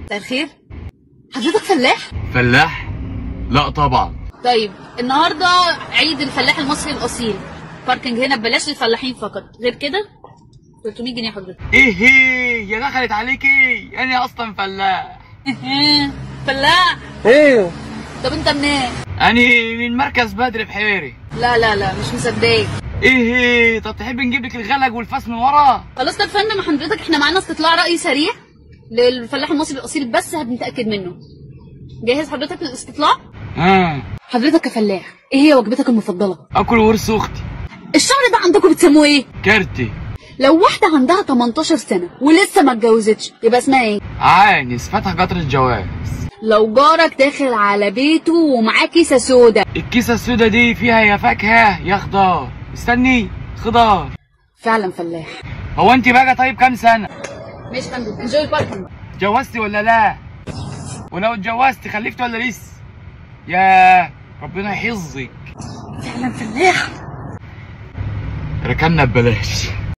مساء الخير. حضرتك فلاح؟ فلاح؟ لا طبعا. طيب النهارده عيد الفلاح المصري الاصيل، باركنج هنا ببلاش للفلاحين فقط، غير كده 300 جنيه حضرتك. ايه هي يا دخلت عليكي، انا اصلا فلاح. فلاح؟ ايوه. طب انت منين؟ انا من مركز بدر بحيري. لا لا لا مش مصدقك. ايه طب تحب نجيب لك الغلق والفاس من ورا؟ خلاص. طب فندم حضرتك احنا معانا استطلاع رأي سريع للفلاح المصري الاصيل بس هنتأكد منه. جاهز حضرتك للاستطلاع؟ حضرتك كفلاح ايه هي وجبتك المفضلة؟ اكل ورث اختي. الشهر ده عندكم بتسموه ايه؟ كارتي. لو واحدة عندها 18 سنة ولسه ما اتجوزتش يبقى اسمها ايه؟ عانس فتح قطر الجواز. لو جارك داخل على بيته ومعاه كيسة سودا. الكيسة السودا دي فيها يا فاكهة يا خضار. استني، خضار. فعلا فلاح. هو انت بقى طيب كام سنة؟ ماشي يا فندم، انجوي الباركنج. اتجوزتي ولا لا؟ ولو اتجوزتي خلفتي ولا لسه؟ يا ربنا يحفظك. فعلا فلاح. ركننا ببلاش.